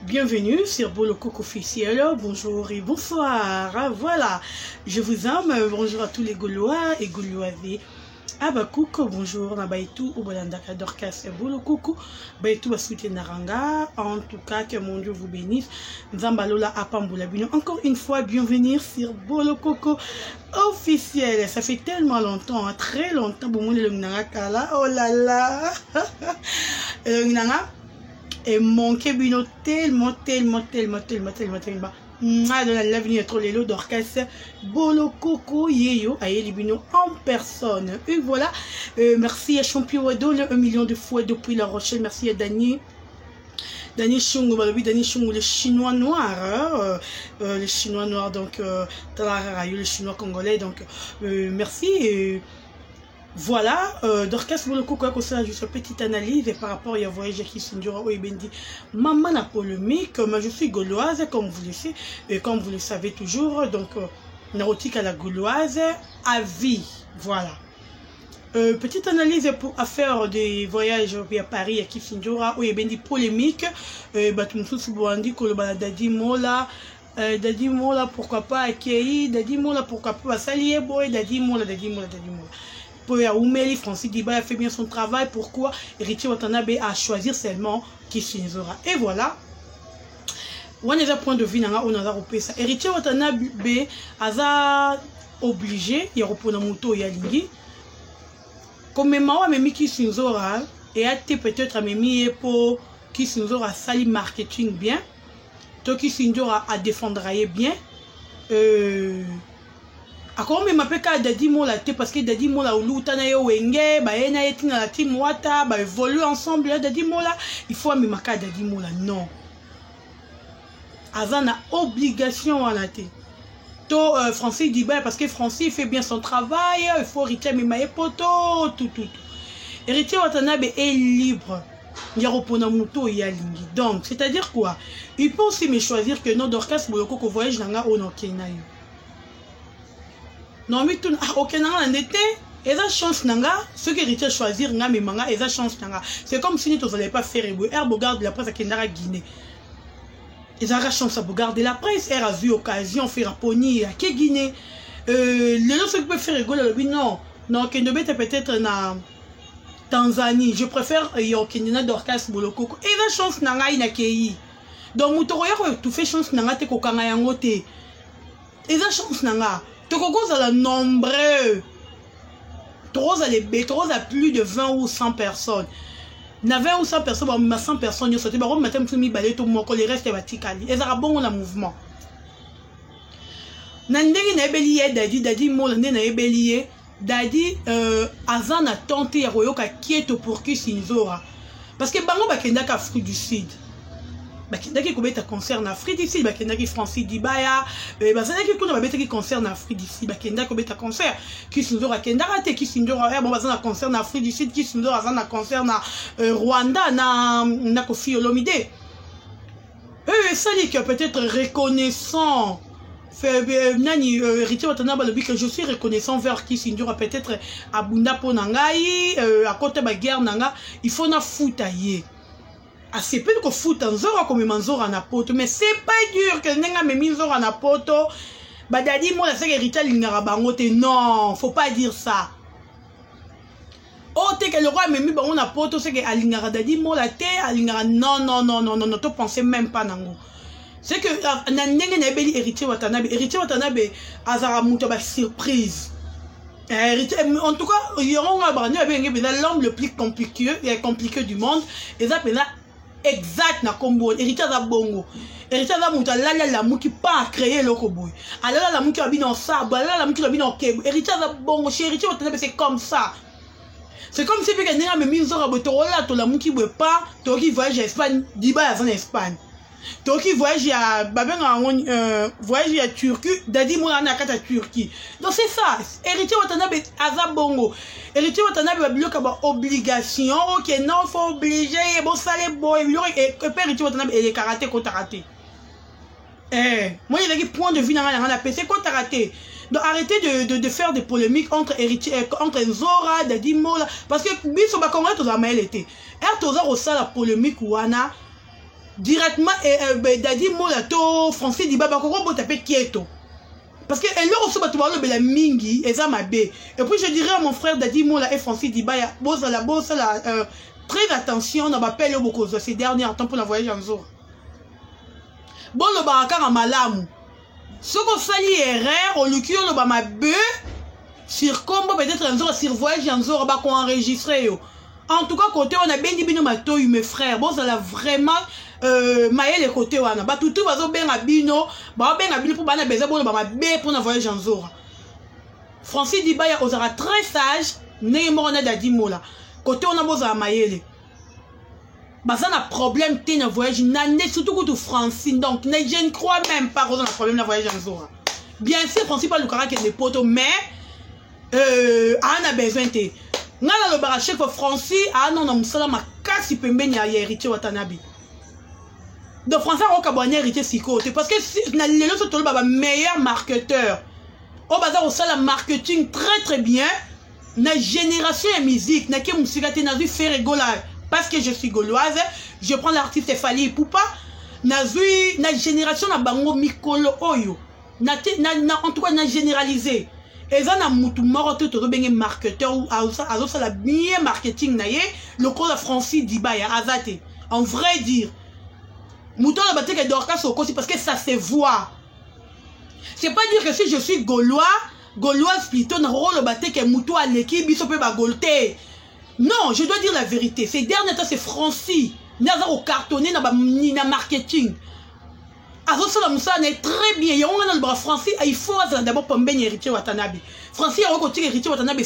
Bienvenue sur Bolo Coco officiel, bonjour et bonsoir, voilà, je vous aime, bonjour à tous les Gaulois et Gauloises. Coucou, bonjour, Nabaitou, Obolandaka, Dorcas et Bolo Coco, Baitou, Basouté Naranga, en tout cas, que mon Dieu vous bénisse, Nzambalola Apamboulabino, encore une fois, bienvenue sur Bolo Coco officiel, ça fait tellement longtemps, hein, très longtemps, bon, le Nangakala, oh là là, et mon kebino tellement dans l'avenir trop les lots d'orchestre Bolo Coco yeyo aye libino en personne. Et voilà, merci à Champion Wado 1 million de fois depuis La Rochelle. Merci à Dani Chungu, Dani Chungu, le chinois noir, le chinois noir, donc le chinois congolais, donc merci. Voilà, Dorcas Bolo Coco a fait juste une petite analyse par rapport à voyage qui s'endure au Ibendi. Maman n'a polémique, mais je suis gauloise, comme vous le savez, et comme vous le savez toujours, donc narotique à la gauloise à vie. Voilà. Petite analyse pour affaire des voyages à Paris à Kifindura au Ibendi polémique. Batumsous Bouandi Kolobala Dadi Mola. Dadi Mola, pourquoi pas Akei, Dadi Mola, pourquoi pas Salié Boy, Dadi Mola. Oumeli, Francis Diba a fait bien son travail. Pourquoi Héritier Watanabe a choisi seulement Kishinzora. Et voilà. On a un point de vue. On a repéré ça. Héritier Watanabe a obligé. Il y a repris dans moto et aligné. Comme maman a mis Kishinzora et a été peut-être à mis pour Kishinzora sali marketing bien. Toi Kishinzora a défendre bien. Encore même appelé Dadi Mola parce que Dadi Mola ou Loutana yo wenge ba ena etina la team wata ba évolue ensemble Dadi Mola il faut même maka Dadi Mola non Azana obligation à la tête to Francis Diba parce que Francis fait bien son travail il faut Héritier Mimaye poto tout Héritier Watanabe est libre il y a repona moto il y a lingi donc c'est à dire quoi il peut aussi me choisir que non Dorcas Bolo Coco voyage nanga au Kenya. Non, mais tout, ok, n'a été, et la chance nanga, ce que Héritier choisir, n'a mais manga, et la chance nanga. C'est comme si nous n'allons pas faire regarde la presse à Kendara Guinée. Et la chance à regarder la presse, elle a vu occasion faire à Pony, à Guinée. Le nom, ce qui peut faire rigoler, non, Kendobe est peut-être na Tanzanie. Je préfère Kendina Dorcas Bolo Coco. Et la chance nanga, il n'a qu'à donc, Moutoroya, tout fait chance nanga, te kokanga yangote. Et la chance nanga. Tokoko a nombreux. Trop à plus de 20 ou 100 personnes. Na 20 ou 100 personnes, mais 100 personnes, ils sont matin mi balé tout mon les restes batikali. Et ça bon le mouvement. Nandegi na ebeliye dadi mo na ebeliye dadi azan a tenté à royoka kieto pour qui Sinzora. Parce que bango bakenda ka Afrique du Sud. Bakendaki kobeta concert na Afrique d'ici bakendaki Francis Dibaya bazalaki kuna babetaki concert na Afrique d'ici bakendaki kobeta concert Kisindora kendara te Kisindora bon bazana concert na Afrique d'ici Kisindora bazana concert na Rwanda na Koffi Olomide ça dit que peut-être reconnaissant nani Héritier Watanabe le que je suis reconnaissant vers Kisindora peut-être abunda po nangai à côté ba guerre nanga il faut na foutailler. C'est plus que foot en zora comme manzora na poto mais c'est pas dur que nenga me minzora na poto badadi moi c'est Héritier lingara bangote non faut pas dire ça oh te que le roi me mi bango na poto c'est que alingara dadi moi la te alingara non to pensez même pas nango c'est que na nenga na beli Héritier Watanabe azara muto ba surprise. En tout cas, il y aura l'homme le plus compliqué du monde. Et ça, exact na combo Héritier za bongo Héritier za muta la muki pas créer le koboy alors la muki abino ça la muki abino kebo Héritier za bongo chez Héritier c'est comme ça c'est comme si que nena me minzora botorola to la muki boy pas to qui voyage à Espagne Diba en Espagne to qui voyage à babenga voyage à Turquie dadi mona na kata Turquie donc c'est ça Héritier Watanabe aza bongo Héritier Watanabe va bloquer ba obligation OK non faut obliger bon salé boy et Héritier Watanabe et karaté ko karaté moi il y a des points de vue dans la PC ko karaté donc arrêtez de faire des polémiques entre Héritier entre Nzora Dadi Mola parce que biso ba congolais to za mael était toza ko sala polémique wana directement Dadi Molato, Francis Dibaba, comment taper Kieto. Parce que elle aussi la mingi et ça m'a bé. Et puis je dirais à mon frère Dadi Mola et Francis Dibaya, très attention, on va payer beaucoup ces derniers temps pour la voyage en jour. Bon le baraka en malamu. Ce qu'on sali erreur, on lui le bama bé sur combo peut-être un jour sur voyage en jour bah qu'on enregistrer yo. En tout cas côté on a bien dit bino mato mes frères. Bon ça l'a vraiment maïe les côtés wana. Bah tout va zo ben abino, bah ben abino pour bana beza bon bama bé pour la voyage en jour. Francis Dibaya osera très sage, né mort na Dadi Mola. Côté on a besoin maïe. Bah ça n'a problème t'es un voyage n'année surtout que Francine donc je ne crois même pas qu'on a problème de voyage en jour. Bien sûr Francine pas le caractère des potos mais on a besoin de nga le baraché pour Francine non na musala makasi pembeni ya héritier Watanabe. De Français on kabone héritier sikote parce que na lelo so tolo ba meilleur marketeur. Au bazar au sala marketing très bien na génération de musique na ke musika te na vu faire rigoler. Parce que je suis gauloise, je prends l'artiste Fali Poupa, na génération na bango mikolo oyo, en tout cas na généralisé. Et ça na mutu moro te bengi marketeur ou azo sala bien marketing na ye, le code Francis Dibaya azate. En vrai dire, mutu la batte que Dorcas au aussi parce que ça se voit. C'est pas dire que si je suis gauloise plutôt na rôle batte que mutu à l'équipe biso pe ba golte. Non, je dois dire la vérité. Ces derniers temps, c'est Francis. N'a au cartonné, n'a marketing. Alors, ça, est très bien. Il y a un bras Francis. Il faut d'abord pour bien héritier Watanabe. Francis a recoté héritier Watanabe.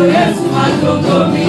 Yes,